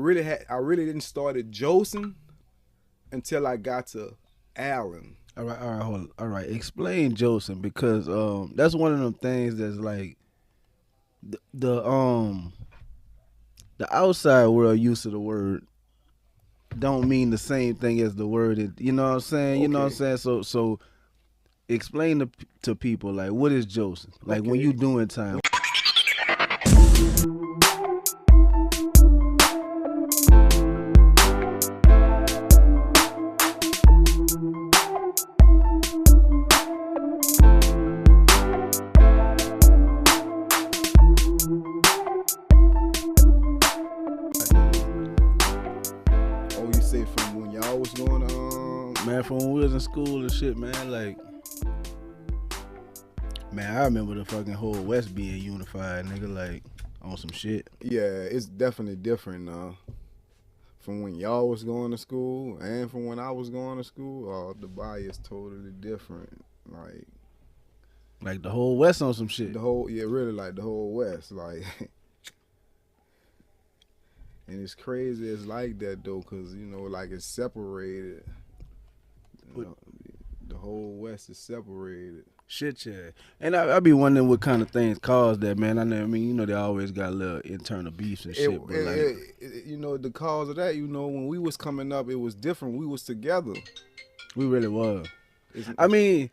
I really didn't start at Joseph until I got to Allen. All right, hold on. All right, explain Joseph because that's one of them things that's like the outside world use of the word don't mean the same thing as the word. You know what I'm saying? You know what I'm saying? So explain to people like what is Joseph? Like when you doing time. Man, from when we was in school and shit, man, like, man, I remember the fucking whole West being unified, nigga, like, on some shit. Yeah, it's definitely different from when y'all was going to school and from when I was going to school. The body is totally different. Like the whole West on some shit. Really, like the whole West, like. And it's crazy it's like that, though, because, you know, like, it's separated. The whole West is separated. Shit, yeah. And I be wondering what kind of things caused that, man. I mean, you know, they always got a little internal beefs and shit. You know, the cause of that, you know, when we was coming up, it was different. We was together. We really was. I mean,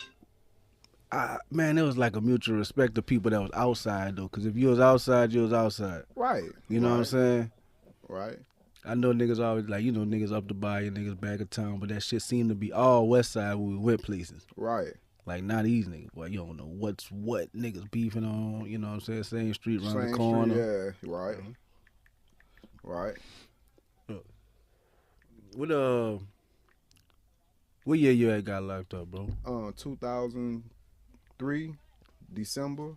man, it was like a mutual respect to people that was outside, though. Because if you was outside, you was outside. Right. You know what I'm saying? Right. I know niggas always like, you know, niggas up to buy and niggas back of town, but that shit seemed to be all West Side when we went places. Right. Like, not these niggas. Well, you don't know what's what niggas beefing on, you know what I'm saying? Same street, around the corner. Street, yeah, right. Mm-hmm. Right. What year you had got locked up, bro? 2003, December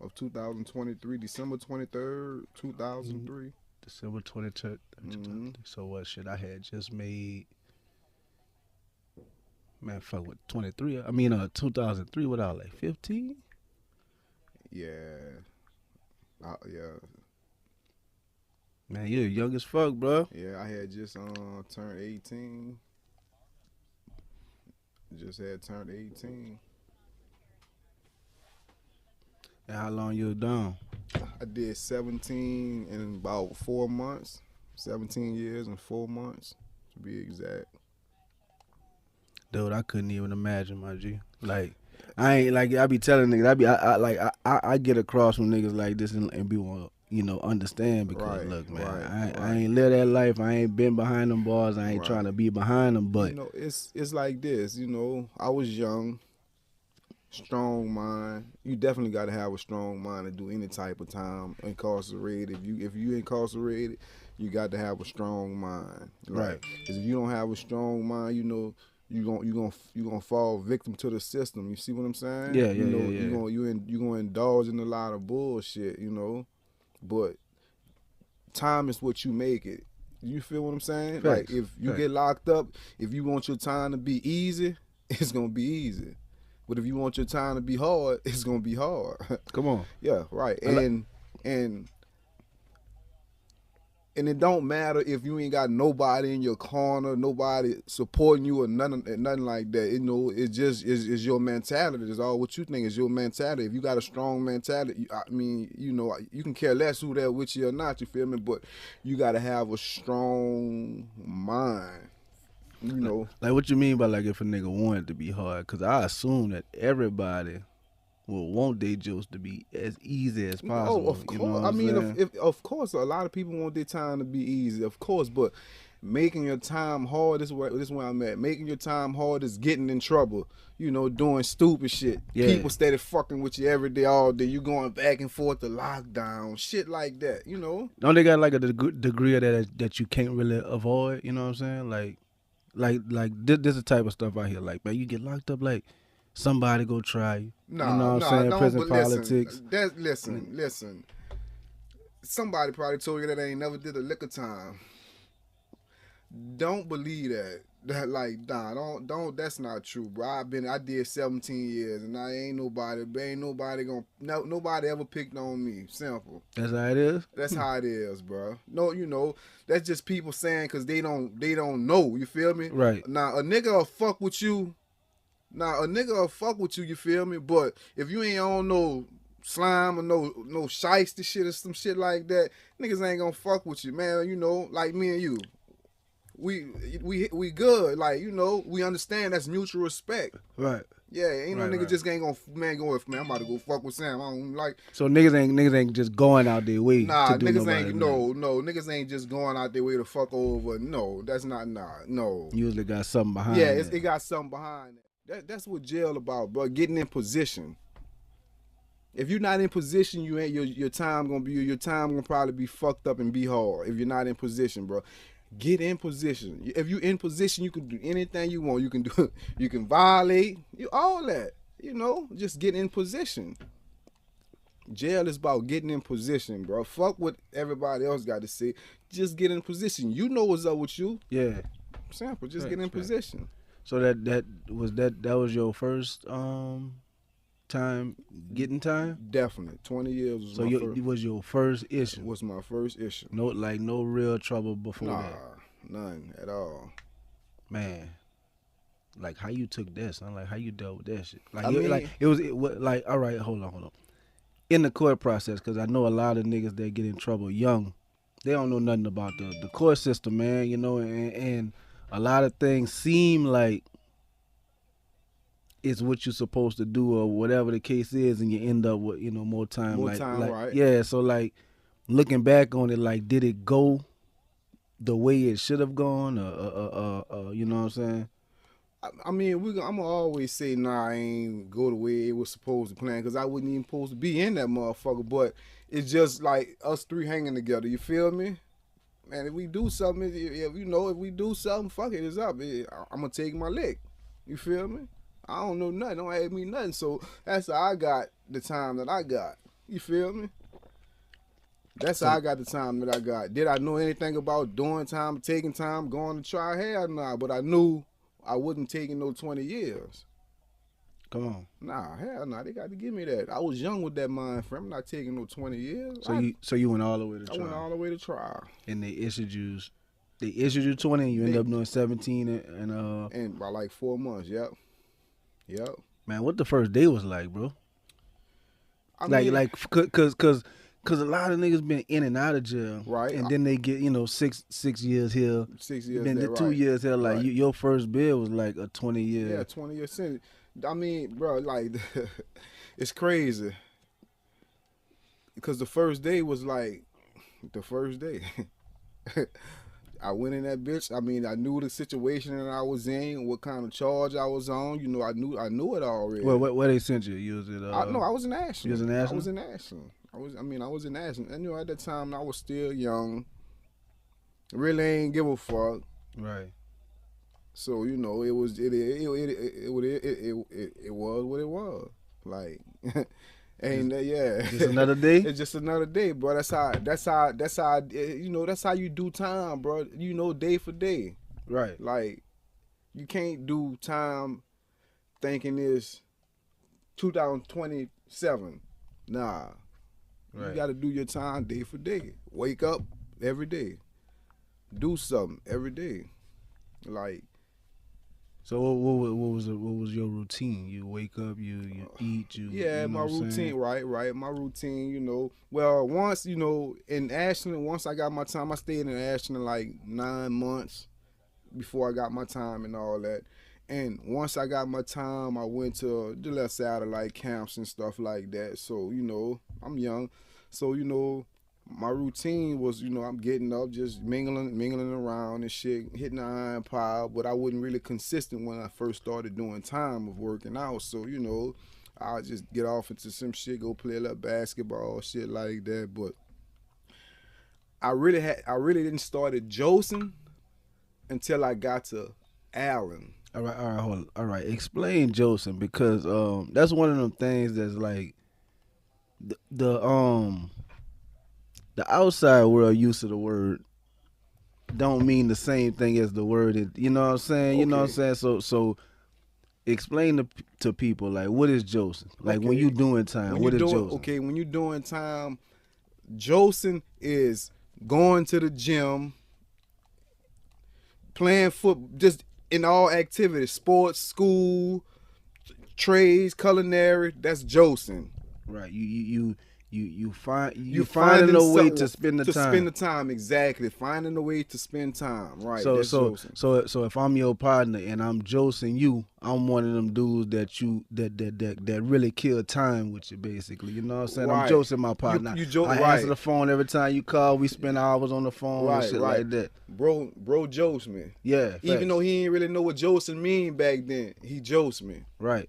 of 2023, December 23rd, 2003. December 23rd. Mm-hmm. So what shit I had just made, man, fuck what, 23? I mean, 2003, what I was like, 15? Yeah. Yeah. Man, you're young as fuck, bro. Yeah, I had just turned 18. Just had turned 18. And how long you was down? I did 17 in about 4 months. 17 years and 4 months, to be exact. Dude, I couldn't even imagine, my G. Like, I ain't, like, I be telling niggas, I get across from niggas like this and be want, you know, understand because, look, man, I ain't live that life. I ain't been behind them bars. I ain't trying to be behind them, but. You know, it's like this, you know, I was young. Strong mind. You definitely got to have a strong mind to do any type of time incarcerated. If you incarcerated, you got to have a strong mind, right? Because if you don't have a strong mind, you know you gonna fall victim to the system. You see what I'm saying? Yeah. You gonna indulge in a lot of bullshit, you know. But time is what you make it. You feel what I'm saying? Facts. Like if you get locked up, if you want your time to be easy, it's gonna be easy. But if you want your time to be hard, it's gonna be hard. Come on. Yeah, right. And it don't matter if you ain't got nobody in your corner, nobody supporting you or nothing like that. You know, it's just is your mentality. It's all what you think is your mentality. If you got a strong mentality, I mean, you know, you can care less who there with you or not. You feel me? But you got to have a strong mind. You know, like what you mean by like if a nigga wanted to be hard? Because I assume that everybody will want their jokes to be as easy as possible. Oh, of course. You know I mean, if of course, a lot of people want their time to be easy, of course. But making your time hard is where I'm at. Making your time hard is getting in trouble. You know, doing stupid shit. Yeah. People steady fucking with you every day, all day. You going back and forth to lockdown, shit like that. You know. Don't they got like a degree of that you can't really avoid? You know what I'm saying? Like this is the type of stuff I hear. Like, man, you get locked up, like somebody go try you. Nah, you know what I'm saying? Prison politics. Listen. Somebody probably told you that they ain't never did a liquor time. Don't believe that. That like nah, don't. That's not true, bro. I did 17 years, and I ain't nobody gonna nobody ever picked on me. Simple. That's how it is. That's how it is, bro. No, that's just people saying because they don't know. You feel me? Right. Now a nigga will fuck with you. You feel me? But if you ain't on no slime or no shiesty shit or some shit like that, niggas ain't gonna fuck with you, man. Like me and you. We good, like we understand that's mutual respect. Right. Yeah, ain't no nigga just ain't gonna I'm about to go fuck with Sam. I don't like. So niggas ain't just going out their way. Nah, to do niggas ain't no, niggas ain't just going out their way to fuck over. No, that's not no. Usually got something behind. Yeah, it got something behind it. That's what jail about, bro. Getting in position. If you're not in position, you ain't your time gonna probably be fucked up and be hard. If you're not in position, bro. Get in position. If you in position, you can do anything you want. You can do. You can violate. All that. Just get in position. Jail is about getting in position, bro. Fuck what everybody else got to say. Just get in position. You know what's up with you. Yeah. Simple. Just get in position. So that was your first time getting time? Definitely. 20 years was my first. Was your first issue? Was my first issue. No real trouble before that? None at all. Man. Like how you took that, son? Like how you dealt with that shit? Like all right, hold on. In the court process, because I know a lot of niggas that get in trouble young, they don't know nothing about the court system, man, and a lot of things seem like it's what you're supposed to do or whatever the case is, and you end up with more time. Right? Yeah. So like looking back on it, like did it go the way it should have gone, or you know what I'm saying? I mean, I'm gonna always say I ain't go the way it was supposed to plan because I wasn't even supposed to be in that motherfucker. But it's just like us three hanging together. You feel me? Man, if we do something, if we do something, fuck it, it's up. I'm gonna take my lick. You feel me? I don't know nothing. Don't ask me nothing. So that's how I got the time that I got. You feel me? That's how I got the time that I got. Did I know anything about doing time, taking time, going to try? Hell nah. But I knew I wasn't taking no 20 years. Come on. Nah, hell nah. They got to give me that. I was young with that mind frame. I'm not taking no 20 years. So you went all the way to trial? I went all the way to trial. And they issued you 20 and you ended up doing 17 and by like 4 months, yep. Man, what the first day was like, bro? Cause a lot of niggas been in and out of jail, right? And then they get 6 years here, 6 years, then the 2 years here. Like your first bill was like a 20 year. Yeah, 20-year sentence. I mean, bro, like it's crazy because the first day was like the first day. I went in that bitch. I mean, I knew the situation that I was in, what kind of charge I was on. I knew it already. Well, where they sent you? You was it? No, I was in Ashland. You was in Ashland? I was in Ashland. I was in Ashland. And at that time, I was still young. Really ain't give a fuck. Right. So it was what it was. Like. Just another day. It's just another day, bro. That's how that's how you do time, bro. Day for day. Right. Like you can't do time thinking it's 2027. Nah. Right. You got to do your time day for day. Wake up every day. Do something every day. Like. So what was your routine? You wake up, you eat, my routine, right. My routine, Well, once in Ashland, once I got my time, I stayed in Ashland like 9 months before I got my time and all that. And once I got my time, I went to the left satellite camps and stuff like that. So I'm young, so my routine was, I'm getting up, just mingling around and shit, hitting the iron pile, but I wasn't really consistent when I first started doing time of working out. So, I'll just get off into some shit, go play a little basketball, shit like that. But I really didn't start Josing until I got to Allen. All right, hold on. All right, explain Josing, because that's one of them things that's like the outside world use of the word don't mean the same thing as the word. You know what I'm saying? You know what I'm saying? So explain to people, like, what is Josing? Like, when you doing time, what is Josing? Okay, when you doing time, Josing is going to the gym, playing football, just in all activities, sports, school, trades, culinary. That's Josing. Right. You finding a way to spend the time. To spend the time, exactly. Finding a way to spend time. Right. So that's so if I'm your partner and I'm josing you, I'm one of them dudes that really kill time with you, basically. You know what I'm saying? Right. I'm josing my partner. I answer the phone every time you call. We spend hours on the phone and shit like that. Bro jokes me. Yeah. Even though he ain't really know what josing mean back then, he jokes me. Right.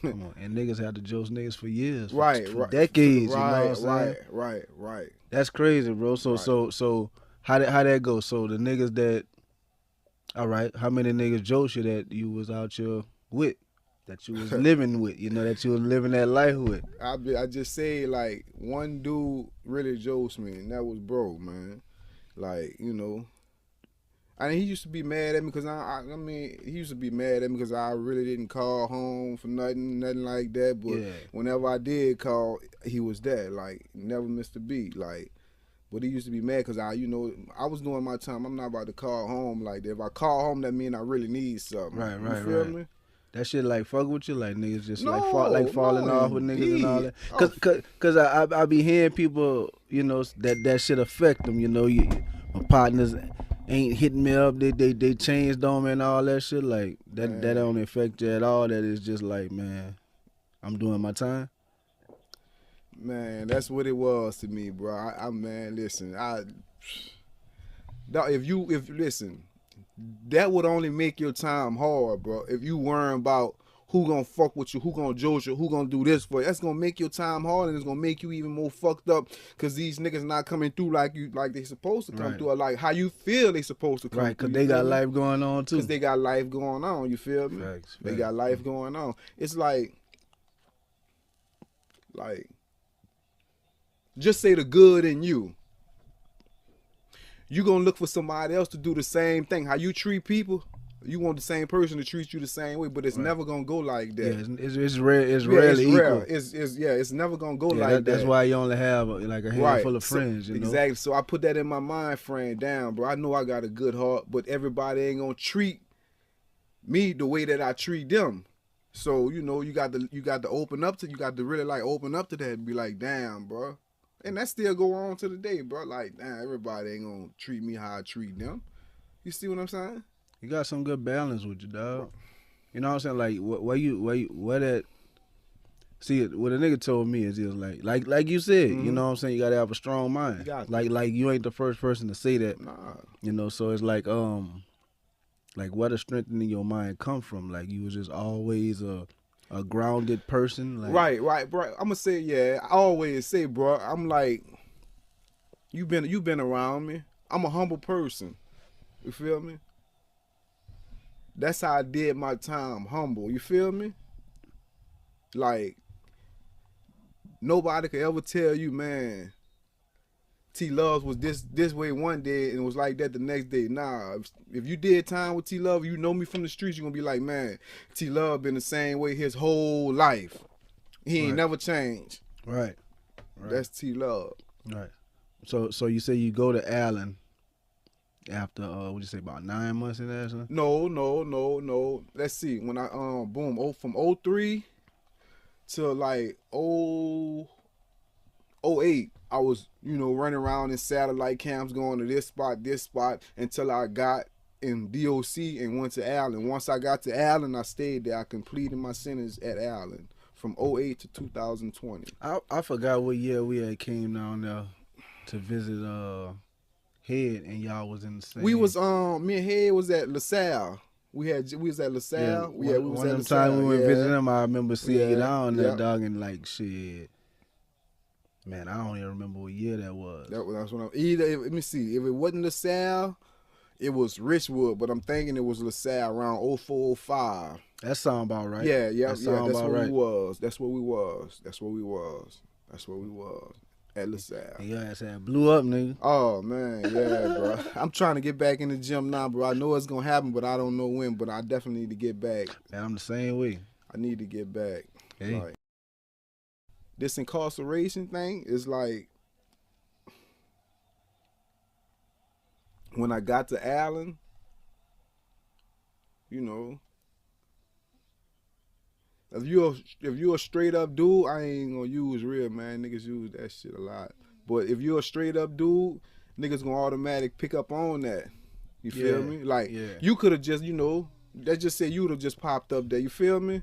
Come on, and niggas had to joke niggas for years, for decades. You know what I'm saying? Right. That's crazy, bro. So how that go? So the niggas that, all right, how many niggas jokes you that you was out here with, that you was living with, you know, that you was living that life with? I just say, like, one dude really jokes me, and that was bro, man. Like, you know. I mean, he used to be mad at me because he used to be mad at me because I really didn't call home for nothing like that. But whenever I did call, he was there. Like, never missed a beat. Like, but he used to be mad because I was doing my time. I'm not about to call home like that. If I call home, that means I really need something. Right. You feel me? That shit like fuck with you, like niggas just falling off with niggas and all that. Cause I be hearing people, you know, that shit affect them. You know, my partners ain't hitting me up, they changed on me and all that shit, like that don't affect you at all. That is just like, man, I'm doing my time. Man, that's what it was to me, bro. Man, listen, listen, that would only make your time hard, bro. If you worrying about who gonna fuck with you, who gonna joke you, who gonna do this for you, that's gonna make your time hard, and it's gonna make you even more fucked up because these niggas not coming through like they supposed to come through, or like how you feel they supposed to come through. Right, because they got life going on too. Because they got life going on, you feel me? Facts. They got life going on. It's like, just say the good in you. You gonna look for somebody else to do the same thing. How you treat people, you want the same person to treat you the same way, but it's never gonna go like that. Yeah, it's rare. It's rarely equal. It's never gonna go like that. That's why you only have like a handful of friends. You know? Exactly. So I put that in my mind frame down, bro. I know I got a good heart, but everybody ain't gonna treat me the way that I treat them. So you know, you got to open up to, you got to really like open up to that and be like, damn, bro. And that still go on to the day, bro. Like, damn, everybody ain't gonna treat me how I treat them. You see what I'm saying? You got some good balance with you, dog. You know what I'm saying? Like, where that? See, what a nigga told me is like you said. You know what I'm saying? You gotta have a strong mind. Like you ain't the first person to say that. Nah. You know, so it's like where the strength in your mind come from? Like you was just always a grounded person. Like, right, bro. I'm gonna say, I always say, bro. I'm like, you been around me. I'm a humble person. You feel me? That's how I did my time, humble. You feel me? Like, nobody could ever tell you, man, T-Love was this way one day and it was like that the next day. Nah, if you did time with T-Love, you know me from the streets, you're going to be like, man, T-Love been the same way his whole life. He ain't never changed. Right. That's T-Love. Right. So you say you go to Allen after, what'd you say, about 9 months in there? Son? No. Let's see. When I, from 03 to like 08, I was, running around in satellite camps, going to this spot, until I got in DOC and went to Allen. Once I got to Allen, I stayed there. I completed my sentence at Allen from 08 to 2020. I forgot what year we had came down there to visit Head, and y'all was in the same. We was me and Head was at LaSalle. We was at LaSalle. We was one at of them times we went visit him, I remember seeing you down there, dog, and like shit. Man, I don't even remember what year that was. That's when let me see. If it wasn't LaSalle, it was Richwood, but I'm thinking it was LaSalle around 04, 05. That sound about right. Yeah. That's where we was. At LaSalle. And your ass had blew up, nigga. Oh man, yeah, bro. I'm trying to get back in the gym now, bro. I know it's gonna happen, but I don't know when. But I definitely need to get back. Man, I'm the same way. I need to get back. Hey. Like, this incarceration thing is like, when I got to Allen, you know, if you're a straight up dude, I ain't gonna use real, man. Niggas use that shit a lot. But if you're a straight up dude, niggas gonna automatic pick up on that. You feel me? Like, you could have just, you know, let's just say you would have just popped up there. You feel me?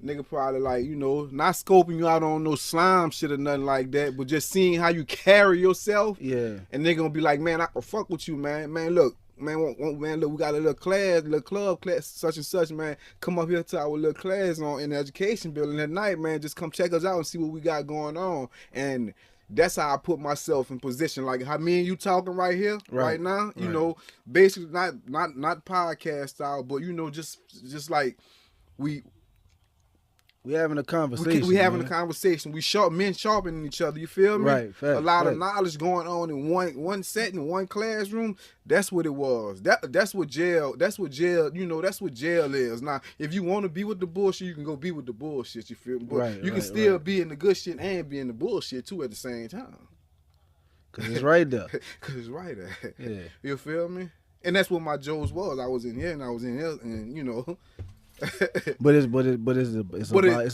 Nigga probably like, you know, not scoping you out on no slime shit or nothing like that, but just seeing how you carry yourself. Yeah. And they gonna be like, man, I can fuck with you, man. Man, look. Man, look, we got a little class, little club class, such and such, man. Come up here to our little class in the education building at night, man. Just come check us out and see what we got going on. And that's how I put myself in position. Like how me and you talking right here, right now. You know, basically not podcast style, but you know, just like we having a conversation. We having a conversation. Men sharpening each other. You feel me? Right. Fact, a lot of knowledge going on in one setting, one classroom. That's what it was. That's what jail. You know, that's what jail is. Now, if you want to be with the bullshit, you can go be with the bullshit. You feel me? But you can still be in the good shit and be in the bullshit too at the same time. Cause it's right there. Cause it's right there. Yeah. You feel me? And that's what my Joes was. I was in here and you know. But it's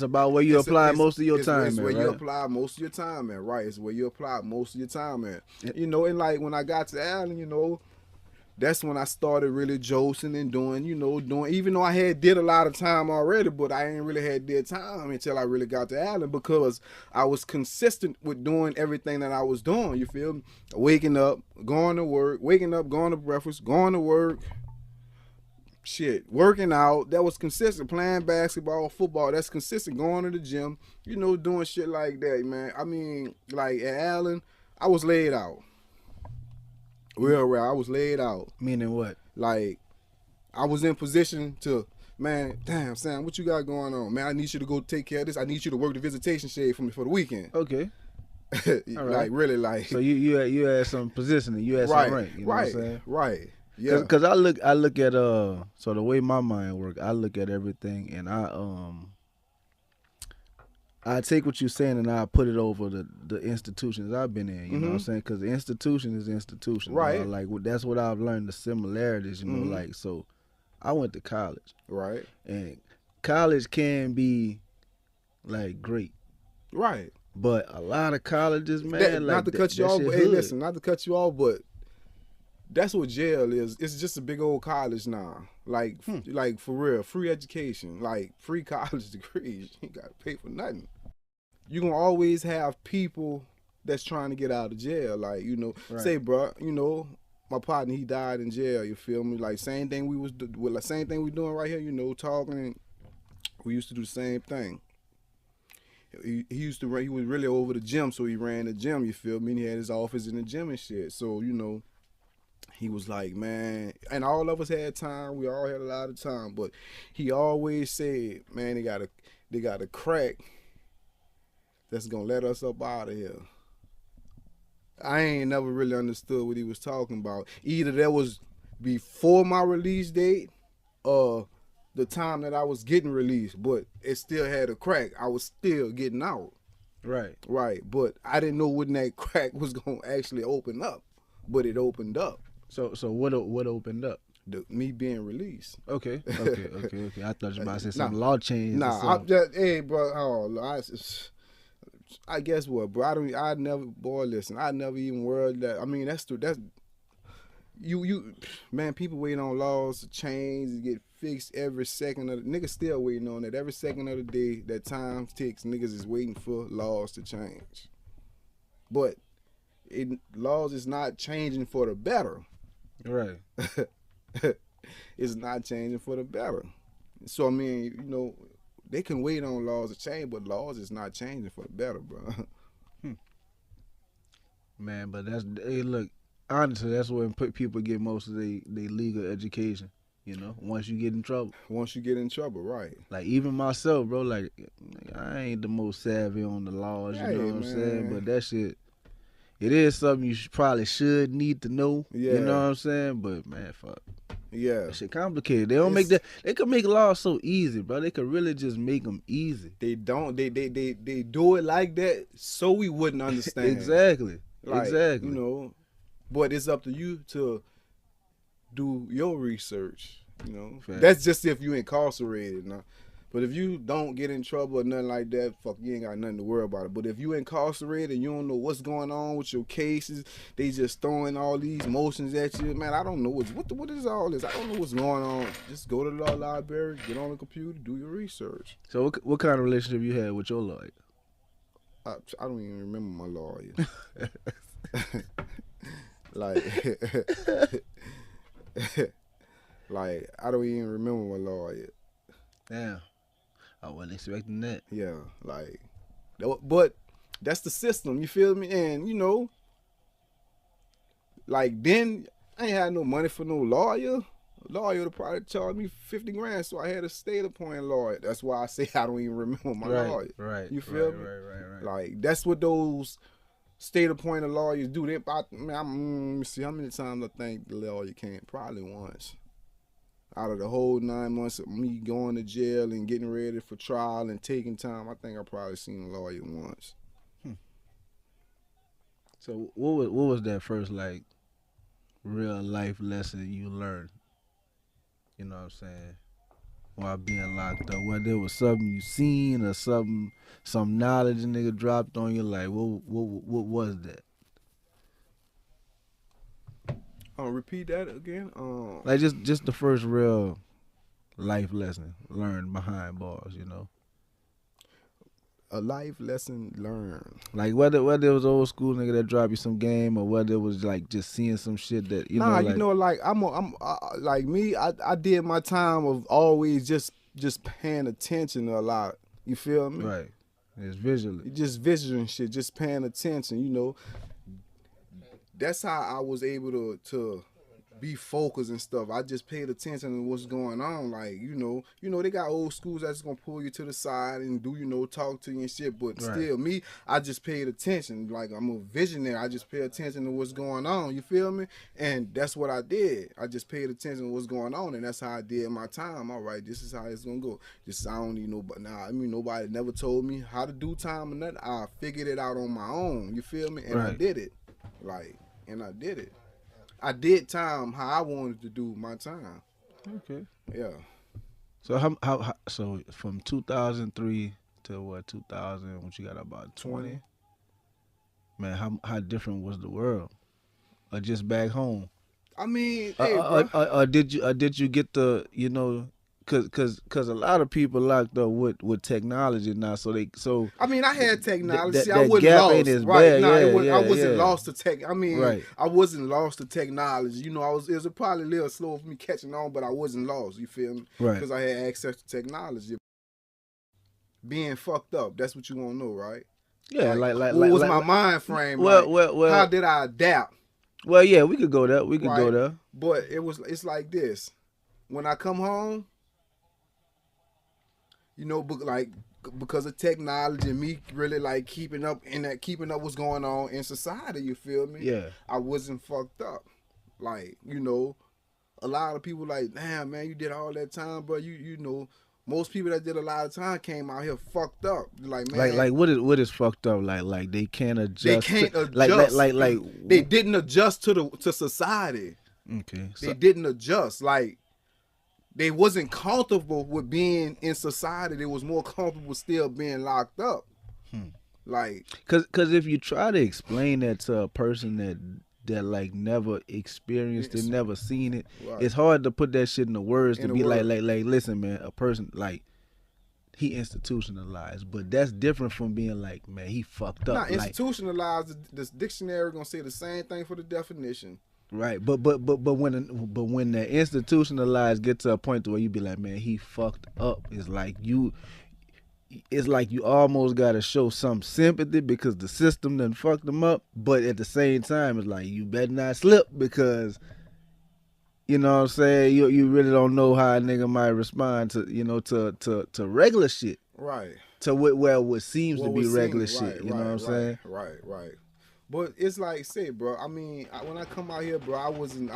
about where you apply most of your time. It's where you apply most of your time, man. Right? It's where you apply most of your time, man. You know, and like when I got to Allen, you know, that's when I started really josing and doing. Even though I did a lot of time already, but I ain't really did time until I really got to Allen because I was consistent with doing everything that I was doing. You feel me? Waking up, going to work, waking up, going to breakfast, going to work. Shit, working out, that was consistent. Playing basketball, football, that's consistent. Going to the gym, you know, doing shit like that, man. I mean, like at Allen, I was laid out. Real, I was laid out. Meaning what? Like, I was in position to, man, damn, Sam, what you got going on? Man, I need you to go take care of this. I need you to work the visitation shade for me for the weekend. Okay. Like, really, like. So you had some positioning, you had some rank, you know what I'm saying? Right. Yeah, because I look at so the way my mind works, I look at everything and I take what you're saying and I put it over the institutions I've been in. You know what I'm saying? Because the institution is institution, right? Like that's what I've learned, the similarities. You know, like so, I went to college, right? And college can be like great, right? But a lot of colleges, man, not to cut you off, but hey, listen, not to cut you off, but. That's what jail is. It's just a big old college now. Like for real, free education, like free college degrees. You ain't got to pay for nothing. You're going to always have people that's trying to get out of jail. Like, you know, say, bro, you know, my partner, he died in jail. You feel me? Like, same thing we doing right here, you know, talking. And we used to do the same thing. He was really over the gym, so he ran the gym, you feel me? And he had his office in the gym and shit. So, you know, he was like, man, and all of us had time. We all had a lot of time, but he always said, man, they got a crack that's gonna let us up out of here. I ain't never really understood what he was talking about. Either that was before my release date or the time that I was getting released, but it still had a crack. I was still getting out. Right. Right. But I didn't know when that crack was gonna actually open up. But it opened up. So what opened up? Me being released. Okay. I thought you were about to say some law change. Nah, I'm just, hey, bro. I guess what, bro. I never even worried that. I mean, that's you, man. People waiting on laws to change and get fixed every second of the niggas still waiting on it. Every second of the day that time ticks, niggas is waiting for laws to change. But laws is not changing for the better. Right. It's not changing for the better. So I mean, you know, they can wait on laws to change, but laws is not changing for the better, bro. Man, but look, honestly, that's when people get most of their legal education. You know, once you get in trouble. Once you get in trouble, right. Like, even myself, bro, like, I ain't the most savvy on the laws, you know what I'm saying? But that shit, it is something you probably should need to know, you know what I'm saying? But, man, fuck. Yeah. That shit complicated. They don't make that, they could make laws so easy, bro. They could really just make them easy. They don't, they do it like that so we wouldn't understand. Exactly. Like, exactly. You know, but it's up to you to do your research, you know. Fact. That's just if you incarcerated now. But if you don't get in trouble or nothing like that, fuck, you ain't got nothing to worry about it. But if you incarcerated and you don't know what's going on with your cases, they just throwing all these motions at you, man, I don't know what is all this. I don't know what's going on. Just go to the law library, get on the computer, do your research. So what kind of relationship you had with your lawyer? I don't even remember my lawyer. Like I don't even remember my lawyer. Damn. I wasn't expecting that. Yeah, like, but that's the system, you feel me? And, you know, like, then I ain't had no money for no lawyer. Lawyer would probably charge me 50 grand, so I had a state-appointed lawyer. That's why I say I don't even remember my lawyer. Right, you feel me? Right. Like, that's what those state-appointed lawyers do. Let me see how many times I think the lawyer came. Probably once. Out of the whole 9 months of me going to jail and getting ready for trial and taking time, I think I probably seen a lawyer once. So what was that first, like, real life lesson you learned? You know what I'm saying? While being locked up, whether it was something you seen or some knowledge a nigga dropped on you, like what was that? Repeat that again. Like just the first real life lesson learned behind bars, you know. A life lesson learned. Like whether it was old school nigga that dropped you some game, or whether it was like just seeing some shit that you know. Like, you know, like I'm like me. I did my time of always just paying attention to a lot. You feel me? Right. It's visually. Just visual and shit. Just paying attention. You know. That's how I was able to be focused and stuff. I just paid attention to what's going on. Like, you know, they got old schools that's gonna pull you to the side and do, you know, talk to you and shit. But still, me, I just paid attention. Like, I'm a visionary. I just pay attention to what's going on. You feel me? And that's what I did. I just paid attention to what's going on, and that's how I did my time. All right, this is how it's gonna go. I don't need nobody. Nobody never told me how to do time or nothing. I figured it out on my own. You feel me? And I did it. And I did it. I did time how I wanted to do my time. Okay. Yeah. So how so from 2003 to what 2000? What you got about 20? Man, how different was the world? Or just back home? I mean, did you get the, you know? Cause a lot of people locked up with technology now, so I mean, I had technology. That I wasn't gap lost. Ain't as right? Bad. I wasn't lost to tech. I mean, I wasn't lost to technology. You know, it was probably a little slow for me catching on, but I wasn't lost. You feel me? Right. Because I had access to technology. Being fucked up. That's what you want to know, right? Yeah, like what was my mind frame? Well. How did I adapt? Well, yeah, we could go there. We could go there. But it's like this. When I come home. You know, because of technology and me really like keeping up what's going on in society, you feel me? Yeah. I wasn't fucked up. Like, you know, a lot of people like, damn, man, you did all that time, bro. You know, most people that did a lot of time came out here fucked up. Like, man. Like what is fucked up? Like they can't adjust. They can't adjust. Like they didn't adjust to society. Okay. They didn't adjust. Like, they wasn't comfortable with being in society. They was more comfortable still being locked up. Like, cause if you try to explain that to a person that like never experienced it, never seen it, it's hard to put that shit in the words to be like, listen, man, a person like he institutionalized, but that's different from being like, man, he fucked up. Not institutionalized. This dictionary gonna say the same thing for the definition. Right, but when the institutionalized get to a point to where you be like, man, he fucked up. It's like you almost gotta show some sympathy because the system done fucked him up. But at the same time, it's like you better not slip because You know what I'm saying? You really don't know how a nigga might respond to, you know, to regular shit. Right. To what seems to be regular shit. You know what I'm saying? Right. But it's like, say, bro. I mean, when I come out here, bro, I wasn't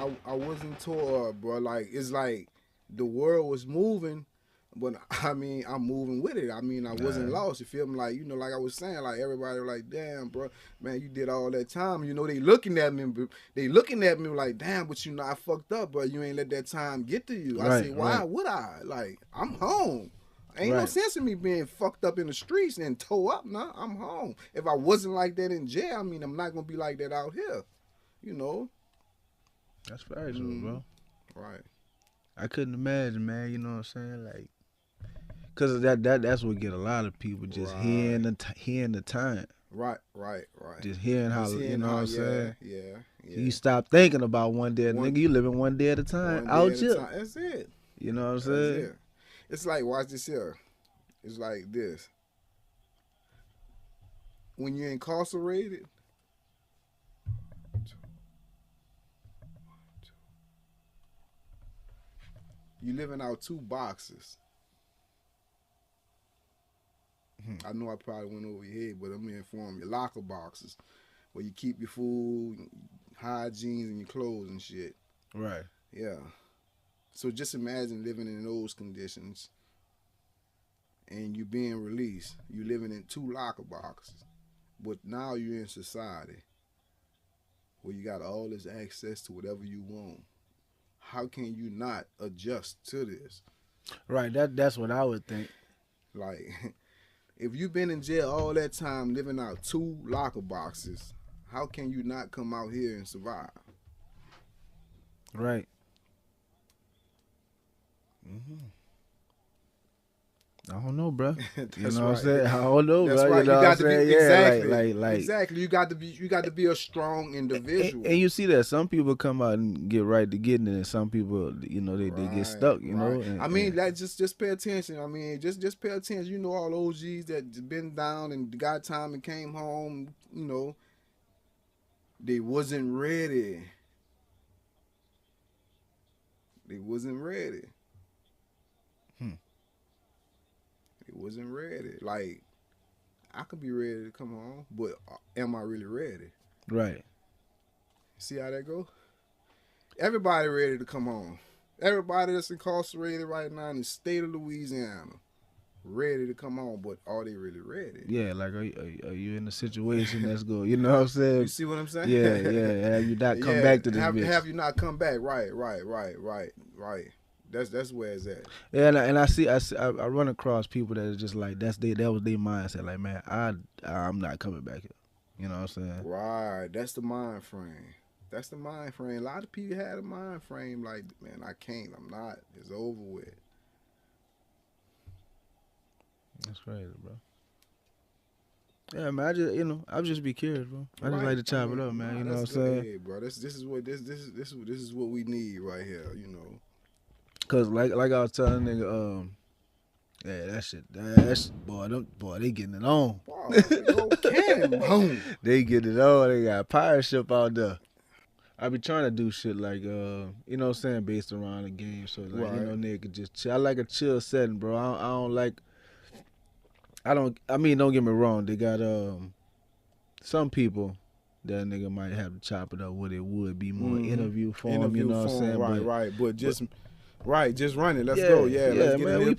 taught, bro. Like, it's like the world was moving, but I mean, I'm moving with it. I mean, I wasn't lost. You feel me? Like, you know, like I was saying, like everybody was like, damn, bro, man, you did all that time. You know, they looking at me like, damn, but you know, I fucked up, bro. You ain't let that time get to you. I say, why would I? Like, I'm home. Ain't no sense in me being fucked up in the streets and tore up. Nah, I'm home. If I wasn't like that in jail, I mean, I'm not gonna be like that out here. You know. That's facts, bro. Right. I couldn't imagine, man. You know what I'm saying? Like, cause that's what get a lot of people just hearing the time. Right. Just hearing how, you know what I'm saying? Yeah. You stop thinking about one day, nigga. You living one day at a time. Out here. That's it. You know what I'm saying? It's like, watch this here. It's like this. When you're incarcerated, you living out 2 boxes. I know I probably went over your head, but I'm informing you. Locker boxes where you keep your food, hygiene, and your clothes and shit. Right. Yeah. So just imagine living in those conditions and you being released. You living in 2 locker boxes. But now you're in society where you got all this access to whatever you want. How can you not adjust to this? Right, that's what I would think. Like, if you've been in jail all that time living out 2 locker boxes, how can you not come out here and survive? Right. I don't know, bro. You know what I'm saying? I don't know, bro. Right. You know what I'm saying? Exactly. You got to be a strong individual. And you see that some people come out and get right to getting it, and some people, you know, they get stuck. You know. I mean, that just pay attention. I mean, just pay attention. You know, all OGs that been down and got time and came home. You know, they wasn't ready. They wasn't ready. It wasn't ready. Like, I could be ready to come home, but am I really ready? Right. See how that go? Everybody ready to come home. Everybody that's incarcerated right now in the state of Louisiana, ready to come home, but are they really ready? Yeah, like, are you in a situation that's good? You know what I'm saying? You see what I'm saying? Yeah. Have you not come back to this bitch? Have you not come back? Right. That's where it's at. Yeah, and I run across people that are just like that was their mindset. Like, man, I'm not coming back here. You know what I'm saying? Right. That's the mind frame. A lot of people had a mind frame like, man, I can't. I'm not. It's over with. That's crazy, bro. Yeah, man. I just be curious, bro. I just like to chop it up, man. You know what I'm saying? Hey, bro, this is what we need right here. You know. Cause like I was telling nigga, yeah, that shit, boy, they getting it on. They getting it on. They got a pirate ship out there. I be trying to do shit like, you know what I'm saying, based around the game. So like, you know, nigga could just chill. I like a chill setting, bro. Don't get me wrong. They got some people that nigga might have to chop it up with. It would be more interview form. You know what I'm saying? Right. But just. Right, just run it. Let's go. Yeah, let's get man. We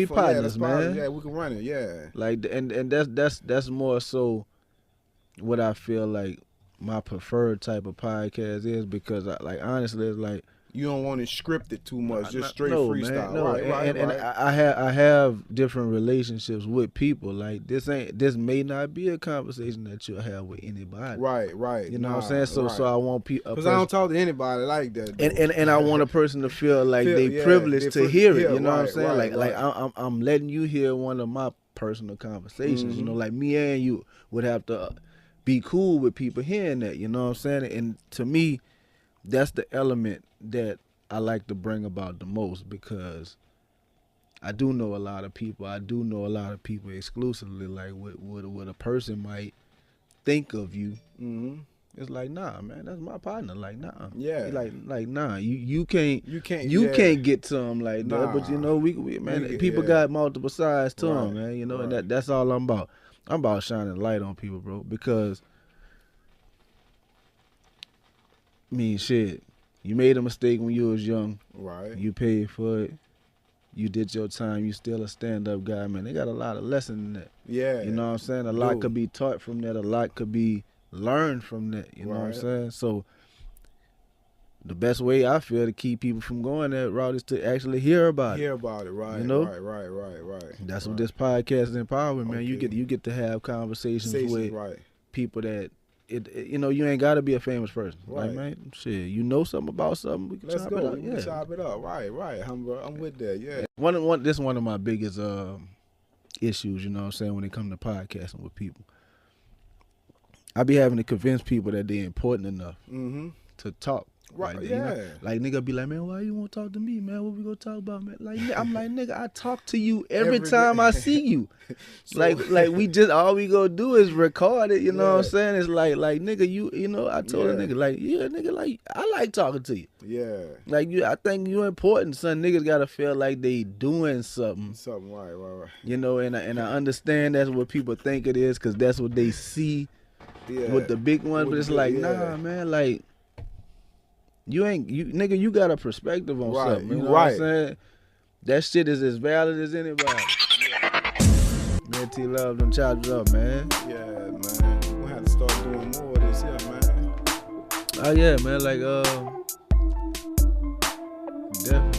partners, man. Yeah, we can run it. Yeah. Like, and that's more so what I feel like my preferred type of podcast is, because honestly, it's like, you don't want it scripted too much, just straight freestyle. Man, no. Right. And I have different relationships with people. Like, this may not be a conversation that you'll have with anybody. Right. You know what I'm saying? So I want people, because I don't talk to anybody like that. And I want a person to feel like they privileged to hear it. You know what I'm saying? Like I'm letting you hear one of my personal conversations. You know, like me and you would have to be cool with people hearing that. You know what I'm saying? And to me, that's the element that I like to bring about the most, because I do know a lot of people. I do know a lot of people exclusively, like what a person might think of you It's like, nah, man, that's my partner. Like, nah. Yeah. Like nah. You can't yeah. can't get to him like that. But you know, we man, people got multiple sides to them, man. You know, and that's all I'm about. I'm about shining light on people, bro. Because I mean, shit. You made a mistake when you was young. Right. You paid for it. You did your time. You still a stand-up guy, man. They got a lot of lessons in that. Yeah. You know what I'm saying? A lot could be taught from that. A lot could be learned from that. You know what I'm saying? So the best way I feel to keep people from going that route is to actually hear about it. Hear about it, right? You know? Right. That's what this podcast is empowering, man. You get to have conversations with people that you know, you ain't got to be a famous person. Right. Like, man, shit, you know something about something, we can chop it up. Yeah. Chop it up. Right. I'm with that, yeah. This is one of my biggest issues, you know what I'm saying, when it comes to podcasting with people. I be having to convince people that they're important enough to talk. Right, like, yeah. You know, like, nigga be like, man, why you want to talk to me, man? What we gonna talk about, man? Like, I'm like, nigga, I talk to you every time I see you. So, like we just, all we gonna do is record it, you know what I'm saying? It's like, nigga, you know, I told a nigga, like, yeah, nigga, like, I like talking to you. Yeah. Like, I think you important, son. Niggas gotta feel like they doing something. Something, right. You know, and I understand that's what people think it is, because that's what they see with the big one, but it's like, nah, man, like, nigga, you got a perspective on something. You know what I'm saying? That shit is as valid as anybody. Man, T-Love done chopped it up, man. Yeah, man. We're gonna have to start doing more of this here, man. Oh, yeah, man. Like, definitely.